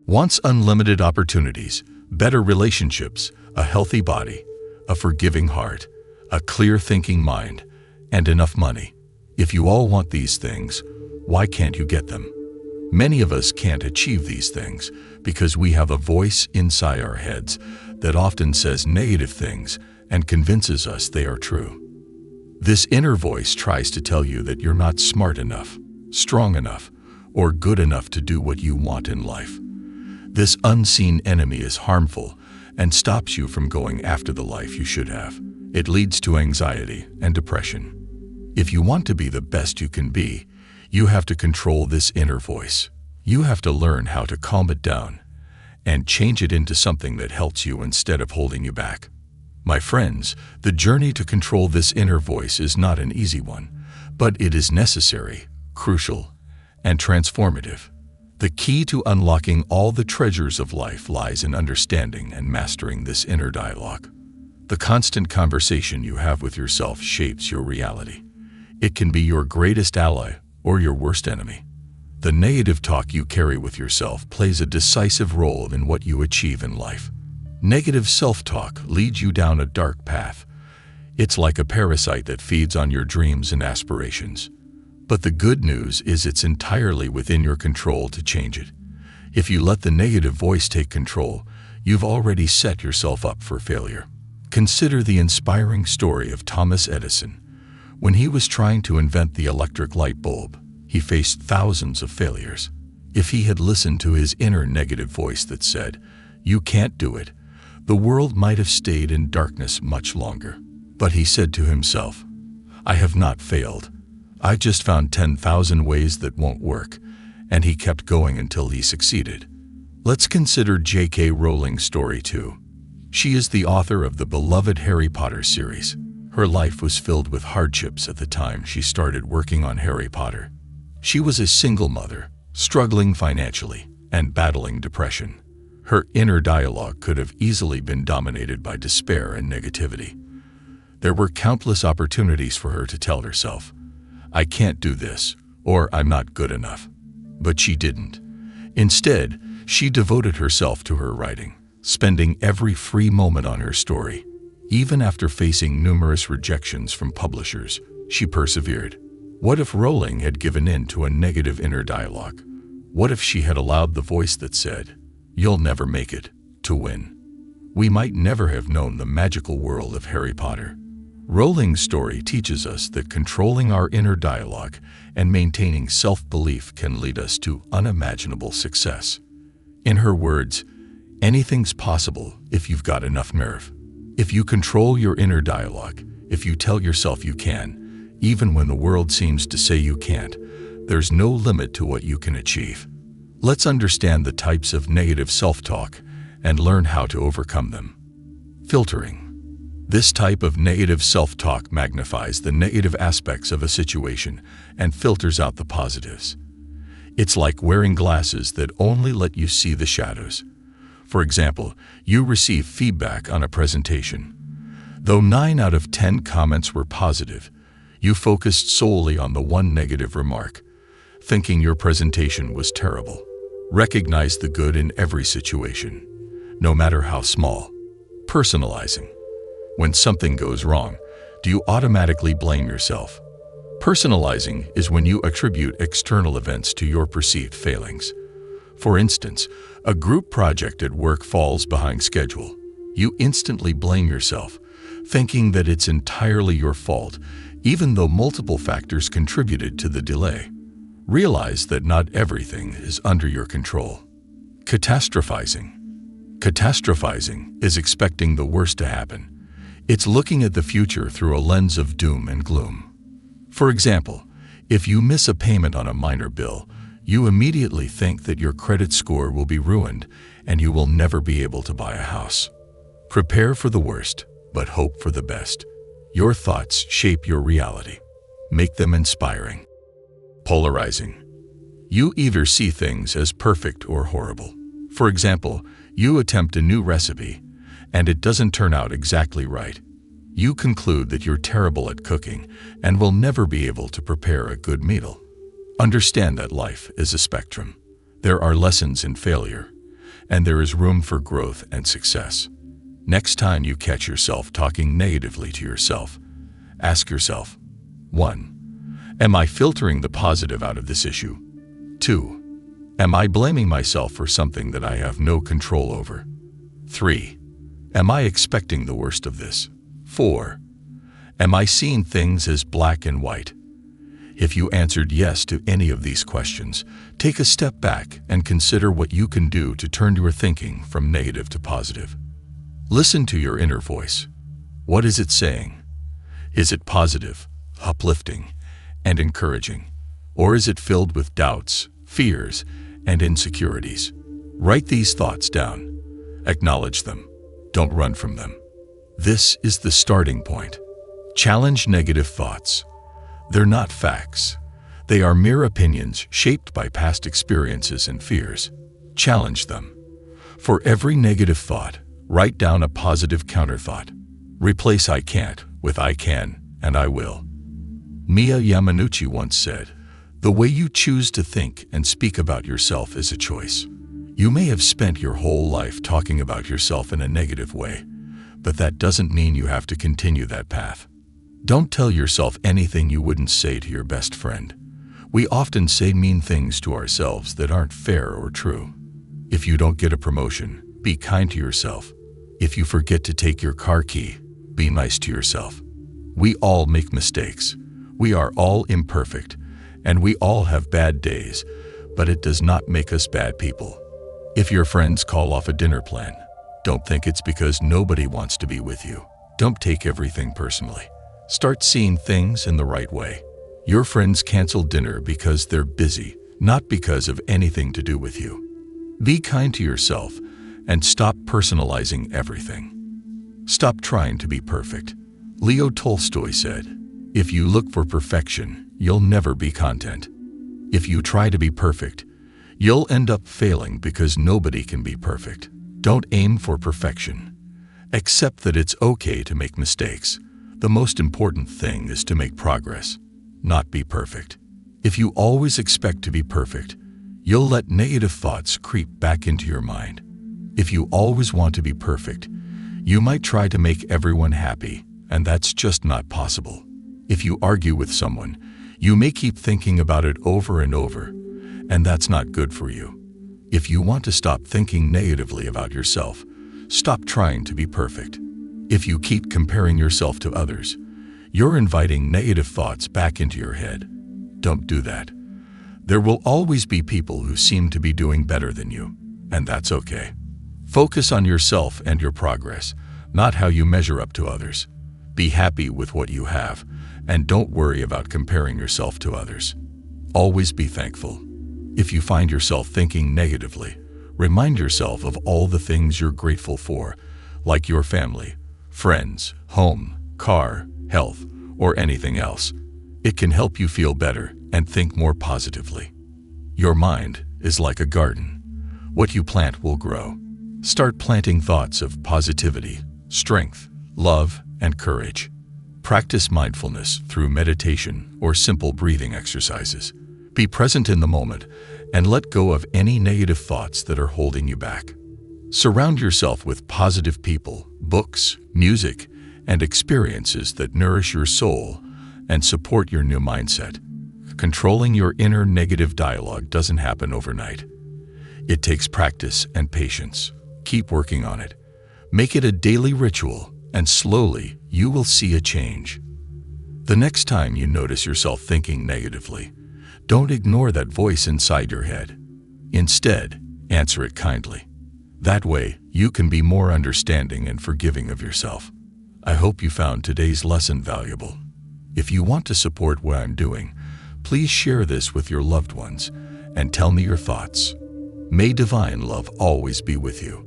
Wants unlimited opportunities, better relationships, a healthy body, a forgiving heart, a clear-thinking mind, and enough money. If you all want these things, why can't you get them? Many of us can't achieve these things because we have a voice inside our heads that often says negative things and convinces us they are true. This inner voice tries to tell you that you're not smart enough, strong enough, or good enough to do what you want in life. This unseen enemy is harmful and stops you from going after the life you should have. It leads to anxiety and depression. If you want to be the best you can be, you have to control this inner voice. You have to learn how to calm it down and change it into something that helps you instead of holding you back. My friends, the journey to control this inner voice is not an easy one, but it is necessary, crucial, and transformative. The key to unlocking all the treasures of life lies in understanding and mastering this inner dialogue. The constant conversation you have with yourself shapes your reality. It can be your greatest ally or your worst enemy. The negative talk you carry with yourself plays a decisive role in what you achieve in life. Negative self-talk leads you down a dark path. It's like a parasite that feeds on your dreams and aspirations. But the good news is it's entirely within your control to change it. If you let the negative voice take control, you've already set yourself up for failure. Consider the inspiring story of Thomas Edison. When he was trying to invent the electric light bulb, he faced thousands of failures. If he had listened to his inner negative voice that said, "You can't do it," the world might have stayed in darkness much longer. But he said to himself, "I have not failed. I just found 10,000 ways that won't work," and he kept going until he succeeded. Let's consider J.K. Rowling's story too. She is the author of the beloved Harry Potter series. Her life was filled with hardships at the time she started working on Harry Potter. She was a single mother, struggling financially and battling depression. Her inner dialogue could have easily been dominated by despair and negativity. There were countless opportunities for her to tell herself, "I can't do this," or "I'm not good enough." But she didn't. Instead, she devoted herself to her writing, spending every free moment on her story. Even after facing numerous rejections from publishers, she persevered. What if Rowling had given in to a negative inner dialogue? What if she had allowed the voice that said, "You'll never make it," to win? We might never have known the magical world of Harry Potter. Rowling's story teaches us that controlling our inner dialogue and maintaining self-belief can lead us to unimaginable success. In her words, anything's possible if you've got enough nerve. If you control your inner dialogue, if you tell yourself you can, even when the world seems to say you can't, there's no limit to what you can achieve. Let's understand the types of negative self-talk and learn how to overcome them. Filtering. This type of negative self-talk magnifies the negative aspects of a situation and filters out the positives. It's like wearing glasses that only let you see the shadows. For example, you receive feedback on a presentation. Though 9 out of 10 comments were positive, you focused solely on the one negative remark, thinking your presentation was terrible. Recognize the good in every situation, no matter how small. Personalizing. When something goes wrong, do you automatically blame yourself? Personalizing is when you attribute external events to your perceived failings. For instance, a group project at work falls behind schedule. You instantly blame yourself, thinking that it's entirely your fault, even though multiple factors contributed to the delay. Realize that not everything is under your control. Catastrophizing. Catastrophizing is expecting the worst to happen. It's looking at the future through a lens of doom and gloom. For example, if you miss a payment on a minor bill, you immediately think that your credit score will be ruined and you will never be able to buy a house. Prepare for the worst, but hope for the best. Your thoughts shape your reality. Make them inspiring. Polarizing. You either see things as perfect or horrible. For example, you attempt a new recipe, and it doesn't turn out exactly right. You conclude that you're terrible at cooking and will never be able to prepare a good meal. Understand that life is a spectrum. There are lessons in failure, and there is room for growth and success. Next time you catch yourself talking negatively to yourself, ask yourself, 1. Am I filtering the positive out of this issue? 2. Am I blaming myself for something that I have no control over? 3. Am I expecting the worst of this? 4. Am I seeing things as black and white? If you answered yes to any of these questions, take a step back and consider what you can do to turn your thinking from negative to positive. Listen to your inner voice. What is it saying? Is it positive, uplifting, and encouraging? Or is it filled with doubts, fears, and insecurities? Write these thoughts down. Acknowledge them. Don't run from them. This is the starting point. Challenge negative thoughts. They're not facts. They are mere opinions shaped by past experiences and fears. Challenge them. For every negative thought, write down a positive counterthought. Replace I can't with I can and I will. Mia Yamanouchi once said, "The way you choose to think and speak about yourself is a choice." You may have spent your whole life talking about yourself in a negative way, but that doesn't mean you have to continue that path. Don't tell yourself anything you wouldn't say to your best friend. We often say mean things to ourselves that aren't fair or true. If you don't get a promotion, be kind to yourself. If you forget to take your car key, be nice to yourself. We all make mistakes. We are all imperfect, and we all have bad days, but it does not make us bad people. If your friends call off a dinner plan, don't think it's because nobody wants to be with you. Don't take everything personally. Start seeing things in the right way. Your friends cancel dinner because they're busy, not because of anything to do with you. Be kind to yourself and stop personalizing everything. Stop trying to be perfect. Leo Tolstoy said, "If you look for perfection, you'll never be content. If you try to be perfect, you'll end up failing because nobody can be perfect." Don't aim for perfection. Accept that it's okay to make mistakes. The most important thing is to make progress, not be perfect. If you always expect to be perfect, you'll let negative thoughts creep back into your mind. If you always want to be perfect, you might try to make everyone happy, and that's just not possible. If you argue with someone, you may keep thinking about it over and over, and that's not good for you. If you want to stop thinking negatively about yourself, stop trying to be perfect. If you keep comparing yourself to others, you're inviting negative thoughts back into your head. Don't do that. There will always be people who seem to be doing better than you, and that's okay. Focus on yourself and your progress, not how you measure up to others. Be happy with what you have, and don't worry about comparing yourself to others. Always be thankful. If you find yourself thinking negatively, remind yourself of all the things you're grateful for, like your family, friends, home, car, health, or anything else. It can help you feel better and think more positively. Your mind is like a garden. What you plant will grow. Start planting thoughts of positivity, strength, love, and courage. Practice mindfulness through meditation or simple breathing exercises. Be present in the moment and let go of any negative thoughts that are holding you back. Surround yourself with positive people, books, music, and experiences that nourish your soul and support your new mindset. Controlling your inner negative dialogue doesn't happen overnight. It takes practice and patience. Keep working on it. Make it a daily ritual, and slowly you will see a change. The next time you notice yourself thinking negatively, don't ignore that voice inside your head. Instead, answer it kindly. That way, you can be more understanding and forgiving of yourself. I hope you found today's lesson valuable. If you want to support what I'm doing, please share this with your loved ones and tell me your thoughts. May divine love always be with you.